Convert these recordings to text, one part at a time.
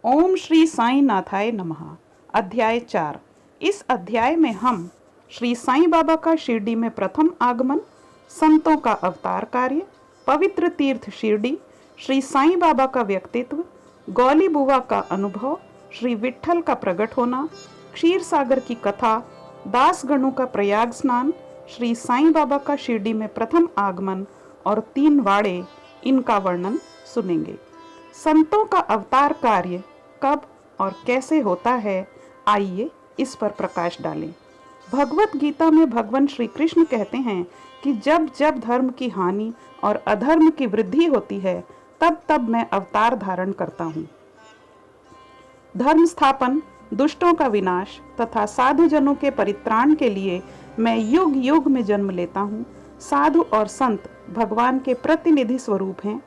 ओम श्री साईं नाथाय नमः। अध्याय 4। इस अध्याय में हम श्री साईं बाबा का शिरडी में प्रथम आगमन, संतों का अवतार कार्य, पवित्र तीर्थ शिरडी, श्री साईं बाबा का व्यक्तित्व, गौली बुआ का अनुभव, श्री विट्ठल का प्रकट होना, क्षीर सागर की कथा, दास गणों का प्रयाग स्नान, श्री साईं बाबा का शिरडी में प्रथम आगमन और 3 वाड़े, इनका वर्णन सुनेंगे। संतों का अवतार कार्य कब और कैसे होता है, आइए इस पर प्रकाश डालें। भगवत गीता में भगवान श्री कृष्ण कहते हैं कि जब जब धर्म की हानि और अधर्म की वृद्धि होती है, तब तब मैं अवतार धारण करता हूँ। धर्म स्थापन, दुष्टों का विनाश तथा साधुजनों के परित्राण के लिए मैं युग युग में जन्म लेता हूँ। साधु और संत भगवान के प्रतिनिधि स्वरूप हैं।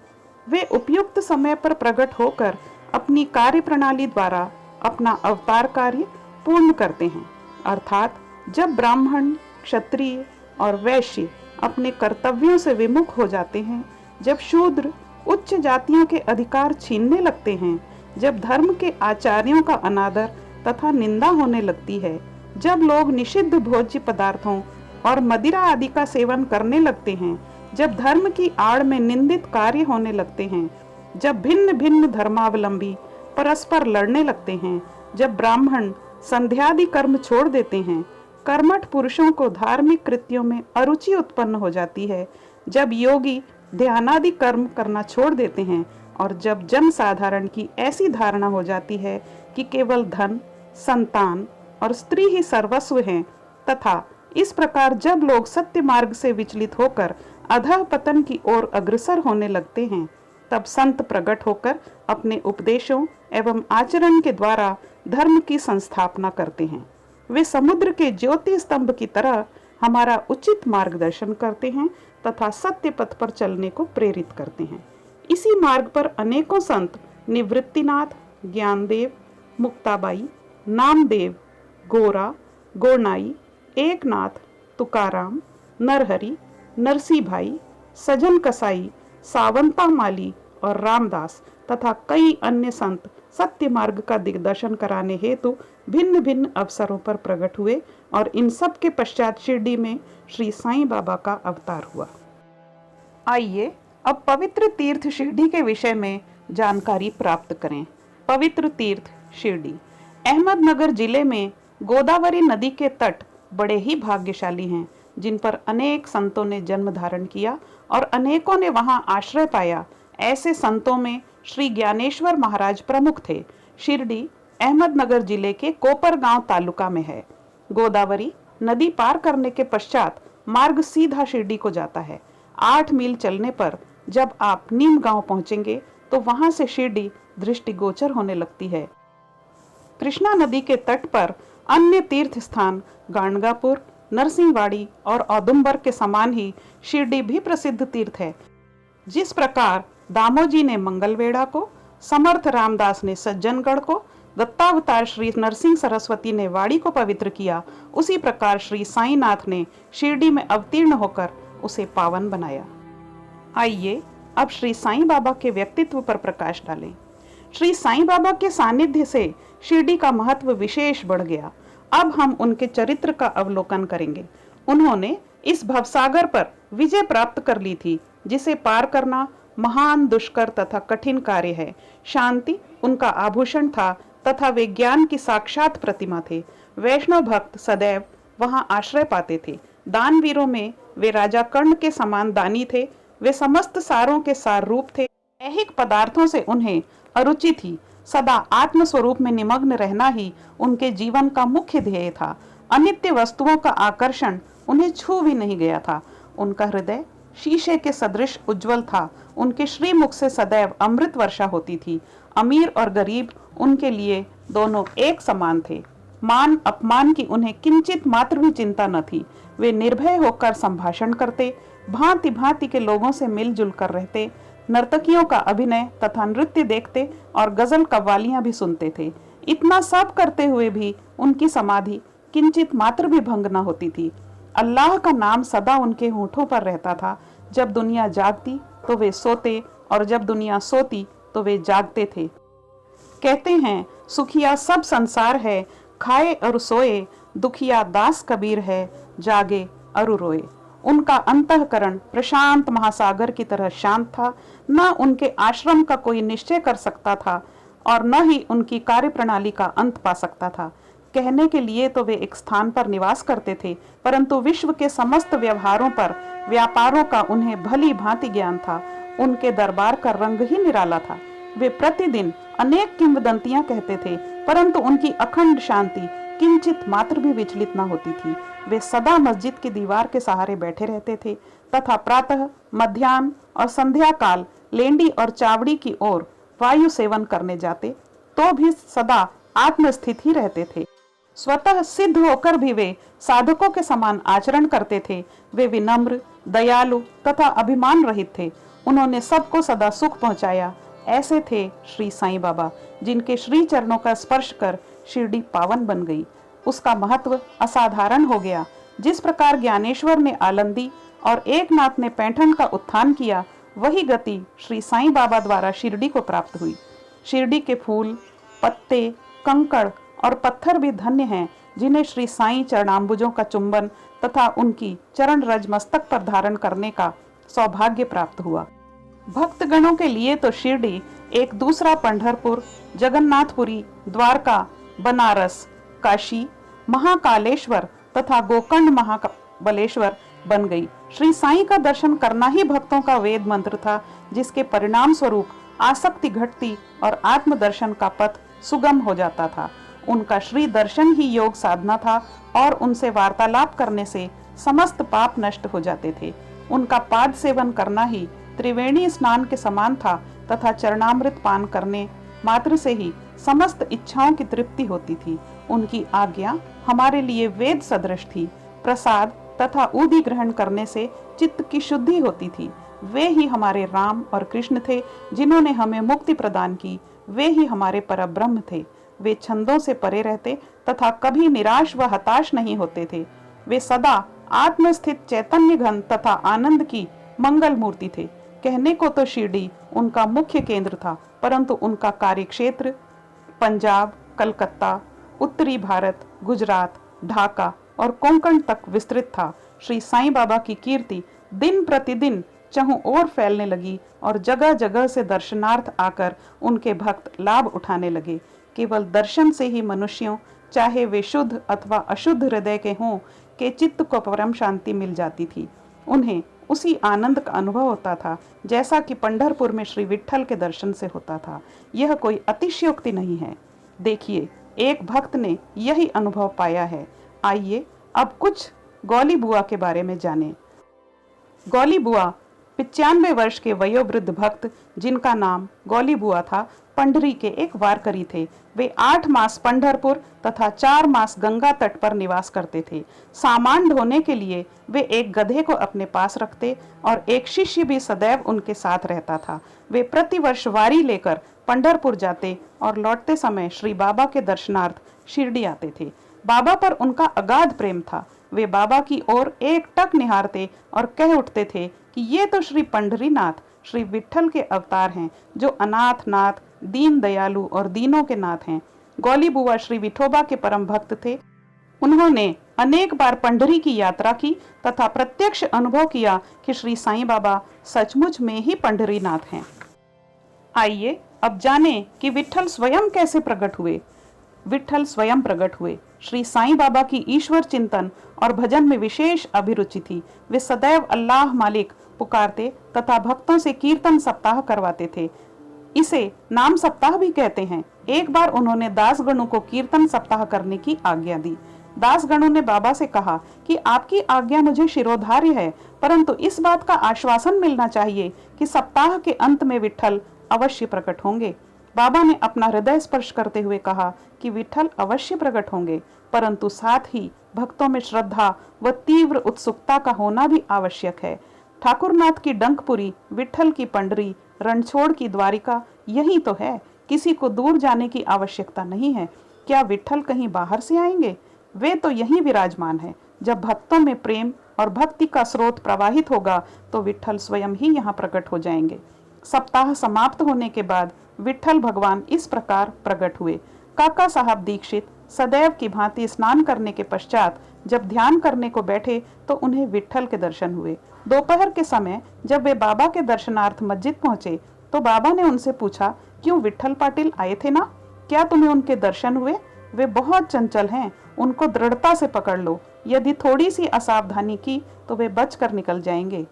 वे उपयुक्त समय पर प्रकट होकर अपनी कार्य प्रणाली द्वारा अपना अवतार कार्य पूर्ण करते हैं। अर्थात जब ब्राह्मण, क्षत्रिय और वैश्य अपने कर्तव्यों से विमुख हो जाते हैं, जब शूद्र उच्च जातियों के अधिकार छीनने लगते हैं, जब धर्म के आचार्यों का अनादर तथा निंदा होने लगती है, जब लोग निषिद्ध भोज्य पदार्थों और मदिरा आदि का सेवन करने लगते हैं, जब धर्म की आड़ में निंदित कार्य होने लगते हैं, जब भिन्न भिन्न धर्मावलंबी परस्पर लड़ने लगते हैं, जब ब्राह्मण संध्यादि कर्म छोड़ देते हैं, कर्मठ पुरुषों को धार्मिक कृत्यों में अरुचि उत्पन्न हो जाती है, जब योगी ध्यानादि कर्म करना छोड़ देते हैं और जब जन साधारण की ऐसी धारणा हो जाती है कि केवल धन, संतान और स्त्री ही सर्वस्व हैं, तथा इस प्रकार जब लोग सत्य मार्ग से विचलित होकर अधः पतन की ओर अग्रसर होने लगते हैं, तब संत प्रकट होकर अपने उपदेशों एवं आचरण के द्वारा धर्म की संस्थापना करते हैं। वे समुद्र के ज्योति स्तंभ की तरह हमारा उचित मार्गदर्शन करते हैं तथा सत्य पथ पर चलने को प्रेरित करते हैं। इसी मार्ग पर अनेकों संत निवृत्तिनाथ, ज्ञानदेव, मुक्ताबाई, नामदेव, गोरा, गोरनाई, एकनाथ, तुकाराम, नरहरि, नरसी भाई, सजन कसाई, सावंता माली और रामदास तथा कई अन्य संत सत्य मार्ग का दिग्दर्शन कराने हेतु भिन्न भिन्न अवसरों पर प्रकट हुए और इन सब के पश्चात शिरडी में श्री साईं बाबा का अवतार हुआ। आइए अब पवित्र तीर्थ शिरडी के विषय में जानकारी प्राप्त करें। पवित्र तीर्थ शिरडी अहमदनगर जिले में गोदावरी नदी के तट बड़े ही भाग्यशाली हैं, जिन पर अनेक संतों ने जन्म धारण किया और अनेकों ने वहां आश्रय पाया। ऐसे संतों में श्री ज्ञानेश्वर महाराज प्रमुख थे। शिरडी अहमदनगर जिले के कोपरगांव तालुका में है। गोदावरी नदी पार करने के पश्चात मार्ग सीधा शिरडी को जाता है। 8 मील चलने पर जब आप नीम गांव पहुंचेंगे तो वहां से शिरडी दृष्टिगोचर होने लगती है। कृष्णा नदी के तट पर अन्य तीर्थ स्थान गाणगापुर, नरसिंहवाड़ी और औदुंबर के समान ही शिरडी भी प्रसिद्ध तीर्थ है। जिस प्रकार दामोजी ने मंगलवेढ़ा को, समर्थ रामदास ने सज्जनगढ़ को, दत्तावतार श्री नरसिंह सरस्वती ने वाड़ी को पवित्र किया, उसी प्रकार श्री साईनाथ ने शिरडी में अवतीर्ण होकर उसे पावन बनाया। आइए अब श्री साईं बाबा के व्यक्तित्व पर प्रकाश डालें। श्री साईं बाबा के सानिध्य से शिरडी का महत्व विशेष बढ़ गया। अब हम उनके चरित्र का अवलोकन करेंगे। उन्होंने इस भवसागर पर विजय प्राप्त कर ली थी, जिसे पार करना महान दुष्कर तथा कठिन कार्य है। शांति उनका आभूषण था तथा वे ज्ञान की साक्षात प्रतिमा थे। वैष्णव भक्त सदैव वहां आश्रय पाते थे। दानवीरों में वे राजा कर्ण के समान दानी थे। वे समस्त सारों के सार रूप थे। ऐहिक पदार्थों से उन्हें अरुचि थी। सदा आत्म स्वरूप में निमग्न रहना ही उनके जीवन का मुख्य ध्येय था। अनित्य वस्तुओं का आकर्षण उन्हें छू भी नहीं गया था। उनका हृदय शीशे के सदृश उज्जवल था। उनके श्रीमुख से सदैव अमृत वर्षा होती थी। अमीर और गरीब उनके लिए दोनों एक समान थे। मान अपमान की उन्हें किंचित मात्र भी चिंता न थी। वे निर्भय होकर संभाषण करते, भांति भांति के लोगों से मिलजुल कर रहते, नर्तकियों का अभिनय तथा नृत्य देखते और गजल कव्वालियां भी सुनते थे। इतना सब करते हुए भी उनकी समाधि किंचित मात्र भी भंग न होती थी। अल्लाह का नाम सदा उनके होठों पर रहता था। जब दुनिया जागती तो वे सोते और जब दुनिया सोती तो वे जागते थे। कहते हैं सुखिया सब संसार है, खाए और सोए, दुखिया दास कबीर है, जागे और रोए। उनका अंतःकरण प्रशांत महासागर की तरह शांत था। न उनके आश्रम का कोई निश्चय कर सकता था और न ही उनकी कार्यप्रणाली का अंत पा सकता था। कहने के लिए तो वे एक स्थान पर निवास करते थे, परंतु विश्व के समस्त व्यवहारों पर, व्यापारों का उन्हें भली भांति ज्ञान था। उनके दरबार का रंग ही निराला था। वे प्रतिदिन अनेक किंवदंतियां कहते थे, परंतु उनकी अखंड शांति किंचित मात्र भी विचलित न होती थी। वे सदा मस्जिद की दीवार के सहारे बैठे रहते थे तथा प्रातः, मध्याह्न और संध्या काल लेंडी और चावड़ी की ओर वायु सेवन करने जाते, तो भी सदा आत्मस्थित ही रहते थे। स्वतः सिद्ध होकर भी वे साधकों के समान आचरण करते थे। वे विनम्र, दयालु तथा अभिमान रहित थे। उन्होंने सबको सदा सुख पहुंचाया। ऐसे थे श्री साईं बाबा, जिनके श्री चरणों का स्पर्श कर शिरडी पावन बन गई। उसका महत्व असाधारण हो गया। जिस प्रकार ज्ञानेश्वर ने आलंदी और एकनाथ ने पैठण का उत्थान किया, वही गति श्री साईं बाबा द्वारा शिरडी को प्राप्त हुई। शिरडी के फूल, पत्ते, कंकड़ और पत्थर भी धन्य हैं, जिन्हें श्री साईं चरणाम्बुजों का चुंबन तथा उनकी चरण रज मस्तक पर धारण करने का सौभाग्य प्राप्त हुआ। भक्तगणों के लिए तो शिरडी एक दूसरा पंढरपुर, जगन्नाथपुरी, द्वारका, बनारस, काशी, महाकालेश्वर तथा गोकर्ण महाबलेश्वर बन गई। श्री साईं का दर्शन करना ही भक्तों का वेद मंत्र था, जिसके परिणाम स्वरूप आसक्ति घटती और आत्मदर्शन का पथ सुगम हो जाता था। उनका श्री दर्शन ही योग साधना था और उनसे वार्तालाप करने से समस्त पाप नष्ट हो जाते थे। उनका पाद सेवन करना ही त्रिवेणी स्नान के समान था तथा चरणामृत पान करने मात्र से ही समस्त इच्छाओं की तृप्ति होती थी। उनकी आज्ञा हमारे लिए वेद सदृश थी। प्रसाद तथा उदी ग्रहण करने से चित्त की शुद्धि होती थी। वे ही हमारे राम और कृष्ण थे, जिन्होंने हमें मुक्ति प्रदान की। वे ही हमारे परब्रह्म थे। वे छंदों से परे रहते तथा कभी निराश व हताश नहीं होते थे। वे सदा आत्मस्थित चैतन्य घन तथा आनंद की मंगल मूर्ति थे। कहने को तो शिरडी उनका मुख्य केंद्र था, परंतु उनका कार्यक्षेत्र पंजाब, कलकत्ता, उत्तरी भारत, गुजरात, ढाका और कोंकण तक विस्तृत था। श्री साईं बाबा की कीर्ति दिन प्रतिदिन चहुं ओर फैलने लगी और जगह जगह से दर्शनार्थ आकर उनके भक्त लाभ उठाने लगे। केवल दर्शन से ही मनुष्यों, चाहे वे शुद्ध अथवा अशुद्ध हृदय के हों, के चित्त को परम शांति मिल जाती थी। उन्हें उसी आनंद का अनुभव होता था जैसा कि पंढरपुर में श्री विट्ठल के दर्शन से होता था। यह कोई अतिशयोक्ति नहीं है। देखिए, एक भक्त ने यही अनुभव पाया है। आइए अब कुछ गौली बुआ के बारे में जानें। गौली बुआ 95 वर्ष के वयोवृद्ध भक्त, जिनका नाम गौली बुआ था, पंडरी के एक वारकरी थे। वे 8 मास पंढरपुर तथा 4 मास गंगा तट पर निवास करते थे। सामान ढोने के लिए वे एक गधे को अपने पास रखते और एक शिष्य भी सदैव उनके साथ रहता था। वे प्रतिवर्ष वारी लेकर पंढरपुर जाते और लौटते समय श्री बाबा के दर्शनार्थ शिरडी आते थे। बाबा पर उनका अगाध प्रेम था। वे बाबा की ओर एक टक निहारते और कह उठते थे कि ये तो श्री पंढरीनाथ, श्री विट्ठल के अवतार हैं, जो अनाथ नाथ, दीन दयालु और दीनों के नाथ हैं। गौली बुआ श्री विठोबा के परम भक्त थे। उन्होंने अनेक बार पंढरी की यात्रा की तथा प्रत्यक्ष अनुभव किया कि श्री साईं बाबा सचमुच में ही पंढरीनाथ हैं। आइए अब जानें कि विट्ठल स्वयं कैसे प्रकट हुए। विट्ठल स्वयं प्रकट हुए। श्री साईं बाबा की ईश्वर चिंतन और भजन में विशेष अभिरुचि थी। वे सदैव अल्लाह मालिक पुकारते तथा भक्तों से कीर्तन सप्ताह करवाते थे। इसे नाम सप्ताह भी कहते हैं। एक बार उन्होंने दासगणों को कीर्तन सप्ताह करने की आज्ञा दी। दासगणों ने बाबा से कहा कि आपकी आज्ञा मुझे शिरोधार्य है, परंतु इस बात का आश्वासन मिलना चाहिए कि सप्ताह के अंत में विट्ठल अवश्य प्रकट होंगे। बाबा ने अपना हृदय स्पर्श करते हुए कहा कि विट्ठल अवश्य प्रकट होंगे, परंतु साथ ही भक्तों में श्रद्धा व तीव्र उत्सुकता का होना भी आवश्यक है। ठाकुरनाथ की डंकपुरी, विट्ठल की पंडरी, रणछोड़ की द्वारिका यही तो है। किसी को दूर जाने की आवश्यकता नहीं है। क्या विट्ठल कहीं बाहर से आएंगे? वे तो यहीं विराजमान है। जब भक्तों में प्रेम और भक्ति का स्रोत प्रवाहित होगा तो विट्ठल स्वयं ही यहाँ प्रकट हो जाएंगे। सप्ताह समाप्त होने के बाद विठ्ठल भगवान इस प्रकार प्रकट हुए। काका साहब दीक्षित सदैव की भांति स्नान करने के पश्चात जब ध्यान करने को बैठे तो उन्हें विठ्ठल के दर्शन हुए। दोपहर के समय जब वे बाबा के दर्शनार्थ मस्जिद पहुंचे तो बाबा ने उनसे पूछा, क्यों विठ्ठल पाटिल आए थे ना, क्या तुम्हें उनके दर्शन हुए? वे बहुत चंचल हैं, उनको दृढ़ता से पकड़ लो, यदि थोड़ी सी असावधानी की तो वे बचकर निकल जाएंगे।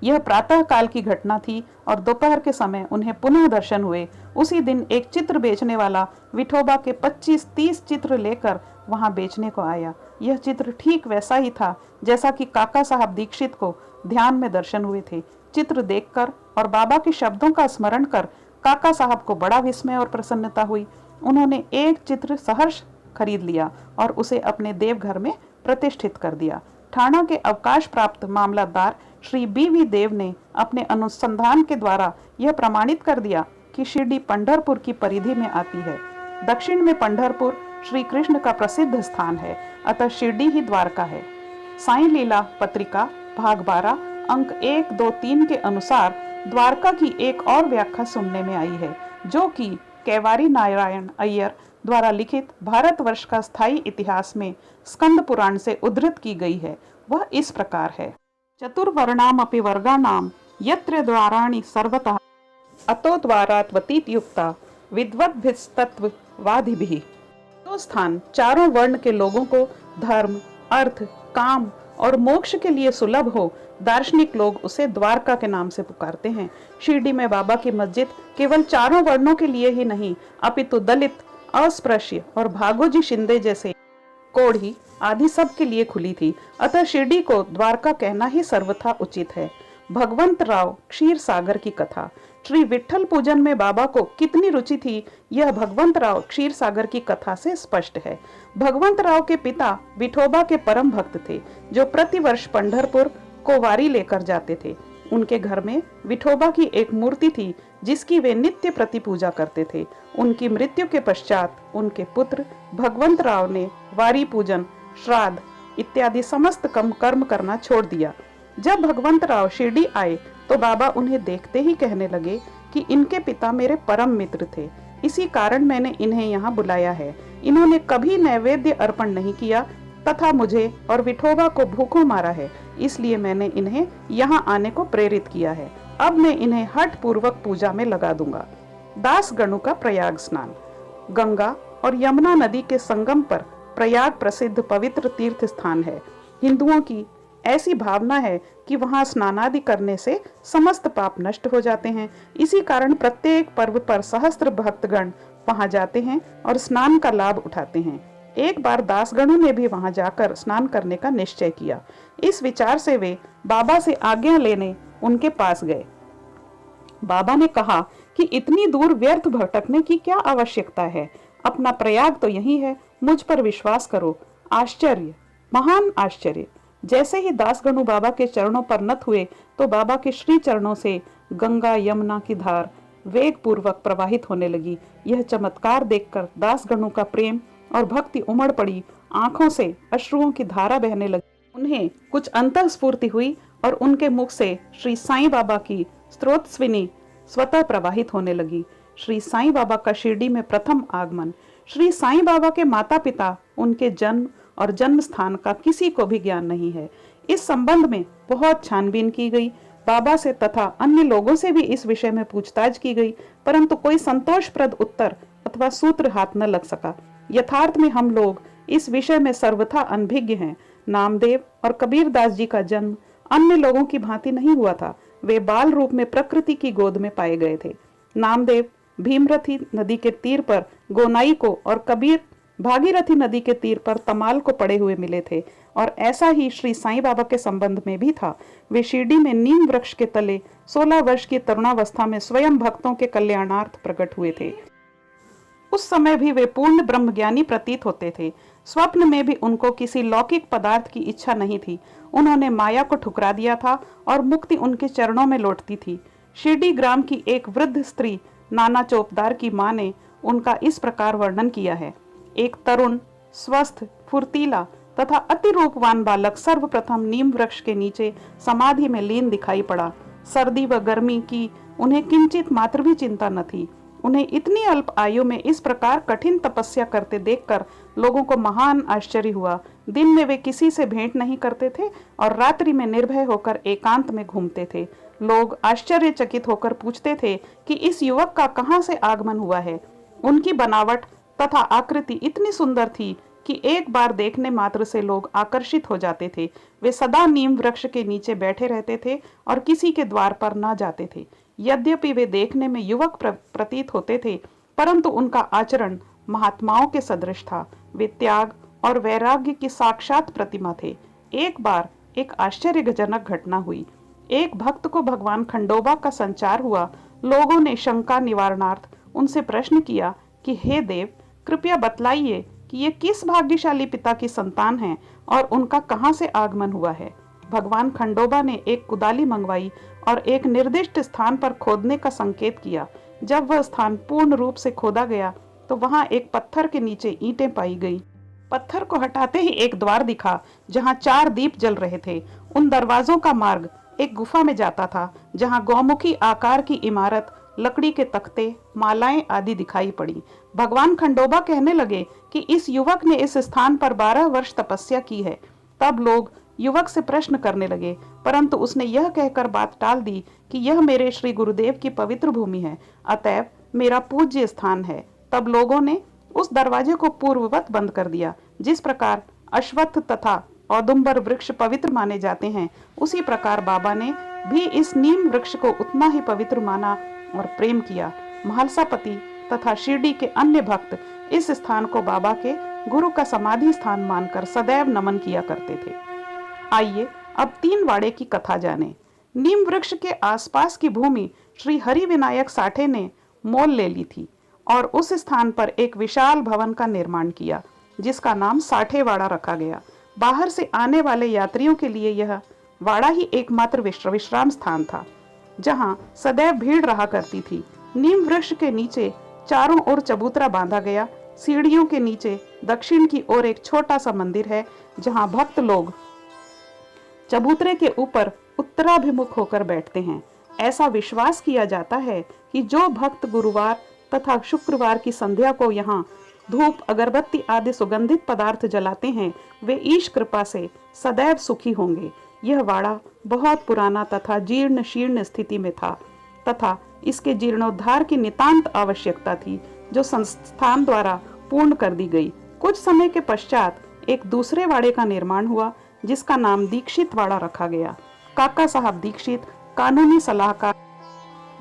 यह प्रातः काल की घटना थी और दोपहर के समय उन्हें पुनः दर्शन हुए। उसी दिन एक चित्र बेचने वाला विठोबा के 25-30 चित्र लेकर वहां बेचने को आया। यह चित्र ठीक वैसा ही था जैसा कि काका साहब दीक्षित को ध्यान में दर्शन हुए थे। चित्र देखकर और बाबा के शब्दों का स्मरण कर काका साहब को बड़ा विस्मय और प्रसन्नता हुई। उन्होंने एक चित्र सहर्ष खरीद लिया और उसे अपने देवघर में प्रतिष्ठित कर दिया। ठाणा के अवकाश प्राप्त मामलतदार श्री बी.वी. देव ने अपने अनुसंधान के द्वारा यह प्रमाणित कर दिया कि शिरडी पंढरपुर की परिधि में आती है। दक्षिण में पंढरपुर श्री कृष्ण का प्रसिद्ध स्थान है, अतः शिरडी ही द्वारका है। साईं लीला पत्रिका भाग 12 अंक 1, 2, 3 के अनुसार द्वारका की एक और व्याख्या सुनने में आई है, जो कि कैवारी नारायण अय्यर द्वारा लिखित भारतवर्ष का स्थायी इतिहास में स्कंद पुराण से उद्धृत की गई है। वह इस प्रकार है। चतुर्वर्णामपि वर्गाणाम यत्र द्वाराणि सर्वतः अतो द्वारात्वतीत युक्ता विद्वद्भिस्तत्त्ववादिभिः। जो स्थान चारों वर्ण के लोगों को धर्म, अर्थ, काम और मोक्ष के लिए सुलभ हो, दार्शनिक लोग उसे द्वारका के नाम से पुकारते हैं। शिरडी में बाबा की मस्जिद केवल चारों वर्णों के लिए ही नहीं, अपितु दलित, अस्पृश्य और भागोजी शिंदे जैसे कोढ़ी आदि सब के लिए खुली थी। अतः शिरडी को द्वारका कहना ही सर्वथा उचित है। भगवंत राव क्षीर सागर की कथा। श्री विठ्ठल पूजन में बाबा को कितनी रुचि थी, यह भगवंत राव क्षीर सागर की कथा से स्पष्ट है। भगवंत राव के पिता विठोबा के परम भक्त थे, जो प्रतिवर्ष पंढरपुर को वारी लेकर जाते थे। उनके घर में विठोबा की एक मूर्ति थी, जिसकी वे नित्य प्रति पूजा करते थे। उनकी मृत्यु के पश्चात उनके पुत्र भगवंत राव ने वारी पूजन, श्राद्ध इत्यादि समस्त कर्म करना छोड़ दिया। जब भगवंत राव शिरडी आए तो बाबा उन्हें देखते ही कहने लगे कि इनके पिता मेरे परम मित्र थे, इसी कारण मैंने इन्हें यहाँ बुलाया है। इन्होंने कभी नैवेद्य अर्पण नहीं किया तथा मुझे और विठोबा को भूखों मारा है, इसलिए मैंने इन्हें यहाँ आने को प्रेरित किया है। अब मैं इन्हें हठ पूर्वक पूजा में लगा दूंगा। दास गणों का प्रयाग स्नान। गंगा और यमुना नदी के संगम पर प्रयाग प्रसिद्ध पवित्र तीर्थ स्थान है। हिंदुओं की ऐसी भावना है कि वहां स्नानादि करने से समस्त पाप नष्ट हो जाते हैं। इसी कारण प्रत्येक पर्व पर सहस्त्र भक्तगण वहां जाते हैं और स्नान का लाभ उठाते हैं। एक बार दासगणों ने भी वहां जाकर स्नान करने का निश्चय किया। इस विचार से वे बाबा से आज्ञा लेने उनके पास गए। बाबा ने कहा कि इतनी दूर व्यर्थ भटकने की क्या आवश्यकता है, अपना प्रयाग तो यही है, मुझ पर विश्वास करो। आश्चर्य, महान आश्चर्य। जैसे ही दासगणु बाबा के चरणों पर नत हुए तो बाबा के श्री चरणों से गंगा यमुना की धार वेग पूर्वक प्रवाहित होने लगी। यह चमत्कार देखकर दासगणों का प्रेम और भक्ति उमड़ पड़ी, आंखों से अश्रुओं की धारा बहने लगी। उन्हें कुछ अंतःस्फूर्ति हुई और उनके मुख से श्री साईं बाबा की स्तोत्रस्विनी स्वतः प्रवाहित होने लगी। श्री साईं बाबा का शिरडी में प्रथम आगमन। श्री साईं बाबा के माता पिता, उनके जन्म और जन्म स्थान का किसी को भी ज्ञान नहीं है। इस संबंध में बहुत छानबीन की गई। बाबा से तथा अन्य लोगों से भी इस विषय में पूछताछ की गई, परंतु कोई संतोषप्रद उत्तर अथवा सूत्र हाथ न लग सका। यथार्थ में हम लोग इस विषय में सर्वथा अनभिज्ञ हैं। नामदेव और कबीरदास जी का जन्म अन्य लोगों की भांति नहीं हुआ था। वे बाल रूप में प्रकृति की गोद में पाए गए थे। नामदेव भीमरथी नदी के तीर पर गोनाई को और कबीर भागीरथी नदी के तीर पर तमाल को पड़े हुए मिले थे। और ऐसा ही श्री साईं बाबा के संबंध में भी था। वे शिरडी में नीम वृक्ष के तले 16 वर्ष की तरुणावस्था में स्वयं भक्तों के कल्याणार्थ प्रकट हुए थे। उस समय भी वे पूर्ण ब्रह्मज्ञानी प्रतीत होते थे। स्वप्न में भी उनको किसी लौकिक पदार्थ की इच्छा नहीं थी। उन्होंने माया को ठुकरा दिया था और मुक्ति उनके चरणों में लौटती थी। शिरडी ग्राम की एक वृद्ध स्त्री नाना चौपदार की मां ने उनका इस प्रकार वर्णन किया है। एक तरुण, स्वस्थ, फुर्तीला तथा अति रूपवान बालक सर्वप्रथम नीम वृक्ष के नीचे समाधि में लीन दिखाई पड़ा। सर्दी व गर्मी की उन्हें किंचित मात्र भी चिंता न थी। उन्हें इतनी अल्प आयु में इस प्रकार कठिन तपस्या करते देखकर लोगों को महान आश्चर्य हुआ। दिन में वे किसी से भेंट नहीं करते थे और रात्रि में निर्भय होकर एकांत में घूमते थे। लोग आश्चर्यचकित होकर पूछते थे कि इस युवक का कहाँ से आगमन हुआ है। उनकी बनावट तथा आकृति इतनी सुंदर थी कि एक बार देखने मात्र से लोग आकर्षित हो जाते थे। वे सदा नीम वृक्ष के नीचे बैठे रहते थे और किसी के द्वार पर न जाते थे। यद्यपि वे देखने में युवक प्रतीत होते थे, परंतु उनका आचरण महात्माओं के सदृश था। वे त्याग और वैराग्य की साक्षात प्रतिमा थे। एक बार एक आश्चर्यजनक घटना हुई। एक भक्त को भगवान खंडोबा का संचार हुआ। लोगों ने शंका निवारणार्थ उनसे प्रश्न किया कि हे देव, कृपया बतलाइए कि ये किस भाग्यशाली पिता की संतान हैं और उनका कहाँ से आगमन हुआ है। भगवान खंडोबा ने एक कुदाली मंगवाई और एक निर्दिष्ट स्थान पर खोदने का संकेत किया। जब वह स्थान पूर्ण रूप से खोदा गया तो वहां एक पत्थर के नीचे ईंटें पाई गई। पत्थर को हटाते ही एक द्वार दिखा जहां 4 दीप जल रहे थे। उन दरवाजों का मार्ग एक गुफा में जाता था जहां गौमुखी आकार की इमारत, लकड़ी के तख्ते, मालाएं आदि दिखाई पड़ी। भगवान खंडोबा कहने लगे कि इस युवक ने इस स्थान पर 12 वर्ष तपस्या की है। तब लोग युवक से प्रश्न करने लगे, परंतु उसने यह कहकर बात टाल दी कि यह मेरे श्री गुरुदेव की पवित्र भूमि है, अतएव मेरा पूज्य स्थान है। तब लोगों ने उस दरवाजे को पूर्ववत बंद कर दिया। जिस प्रकार अश्वत्थ तथा औदुंबर वृक्ष पवित्र माने जाते हैं, उसी प्रकार बाबा ने भी इस नीम वृक्ष को उतना ही पवित्र माना और प्रेम किया। महालसापति तथा शिरडी के अन्य भक्त इस स्थान को बाबा के गुरु का समाधि स्थान मानकर सदैव नमन किया करते थे। आइए अब 3 वाड़े की कथा जानें। नीम वृक्ष के आसपास की भूमि श्री हरि विनायक साठे ने मोल ले ली थी और उस स्थान पर एक विशाल भवन का निर्माण किया, जिसका नाम साठे वाड़ा रखा गया। बाहर से आने वाले यात्रियों के लिए यह वाड़ा ही एकमात्र विश्राम स्थान था, जहां सदैव भीड़ रहा करती थी। नीम वृक्ष के नीचे चारों ओर चबूतरा बांधा गया। सीढ़ियों के नीचे दक्षिण की ओर एक छोटा सा मंदिर है, जहां भक्त लोग चबूतरे के ऊपर उत्तराभिमुख होकर बैठते हैं। ऐसा विश्वास किया जाता है कि जो भक्त गुरुवार तथा शुक्रवार की संध्या को यहाँ धूप, अगरबत्ती आदि सुगंधित पदार्थ जलाते हैं, वे ईश कृपा से सदैव सुखी होंगे। यह वाड़ा बहुत पुराना तथा जीर्ण शीर्ण स्थिति में था तथा इसके जीर्णोद्धार की नितांत आवश्यकता थी, जो संस्थान द्वारा पूर्ण कर दी गई। कुछ समय के पश्चात एक दूसरे वाड़े का निर्माण हुआ, जिसका नाम दीक्षित वाड़ा रखा गया। काका साहब दीक्षित कानूनी सलाहकार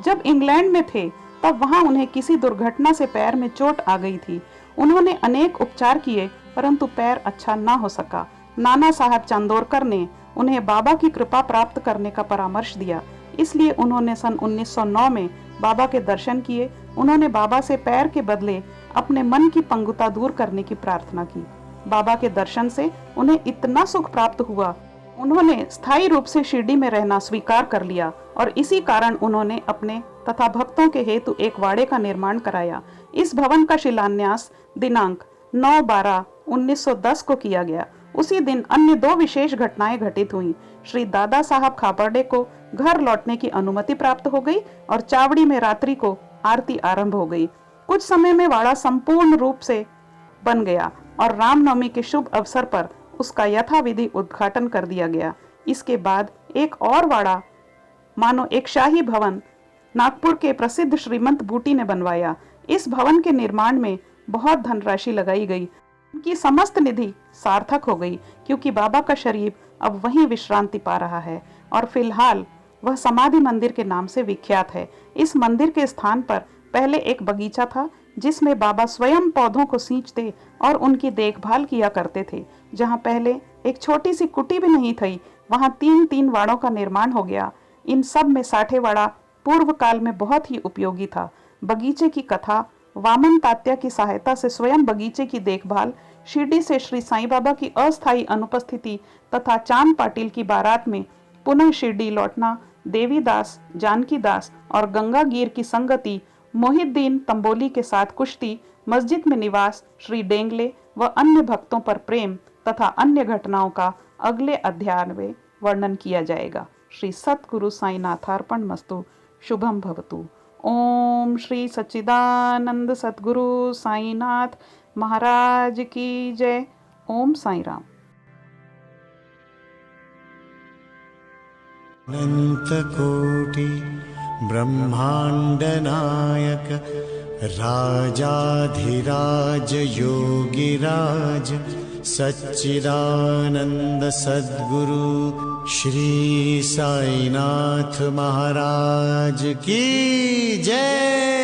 जब इंग्लैंड में थे, तब वहां उन्हें किसी दुर्घटना से पैर में चोट आ गई थी। उन्होंने अनेक उपचार किए, परंतु पैर अच्छा ना हो सका। नाना साहब चांदोरकर ने उन्हें बाबा की कृपा प्राप्त करने का परामर्श दिया, इसलिए उन्होंने सन 1909 में बाबा के दर्शन किए। उन्होंने बाबा से पैर के बदले अपने मन की पंगुता दूर करने की प्रार्थना की। बाबा के दर्शन से उन्हें इतना सुख प्राप्त हुआ, उन्होंने स्थायी रूप से शिरडी में रहना स्वीकार कर लिया और इसी कारण उन्होंने अपने तथा भक्तों के हेतु एक वाड़े का निर्माण कराया। इस भवन का शिलान्यास दिनांक 9/12/1910 को किया गया। उसी दिन अन्य 2 विशेष घटनाएं घटित हुईं। श्री दादा साहब खापर्डे को घर लौटने की अनुमति प्राप्त हो गई और चावड़ी में रात्रि को आरती आरंभ हो गई। कुछ समय में वाड़ा संपूर्ण रूप से बन गया और रामनवमी के शुभ अवसर पर उसका यथाविधि उद्घाटन कर दिया गया। इसके बाद एक और वाड़ा मानो एक शाही भवन नागपुर के प्रसिद्ध श्रीमंत बूटी ने बनवाया। इस भवन के निर्माण में बहुत धनराशि लगाई गई। उनकी समस्त निधि सार्थक हो गई, क्योंकि बाबा का शरीर अब वहीं विश्रांति पा रहा है और फिलहाल वह समाधि मंदिर के नाम से विख्यात है। इस मंदिर के स्थान पर पहले एक बगीचा था, जिसमें बाबा स्वयं पौधों को सींचते और उनकी देखभाल किया करते थे। जहां पहले एक छोटी सी कुटी भी नहीं थी, वहां 3-3 वाड़ों का निर्माण हो गया। इन सब में साठे वाड़ा पूर्व काल में बहुत ही उपयोगी था। बगीचे की कथा, वामन तात्या की सहायता से स्वयं बगीचे की देखभाल, शिरडी से श्री साईं बाबा की अस्थायी अनुपस्थिति तथा चांद पाटिल की बारात में पुनः शिरडी लौटना, देवीदास, जानकी दास और गंगागीर की संगति, मोहिद्दीन तंबोली के साथ कुश्ती, मस्जिद में निवास, श्री डेंगले व अन्य भक्तों पर प्रेम तथा अन्य घटनाओं का अगले अध्याय में वर्णन किया जाएगा। श्री सतगुरु साईनाथार्पण मस्तु। शुभम भवतु। ओम श्री सच्चिदानंद सद्गुरु साईनाथ महाराज की जय। ओम साई राम। अनंत कोटि ब्रह्मांड नायक राजाधिराज योगिराज सच्चिदानंद सद्गुरु श्री साईनाथ महाराज की जय।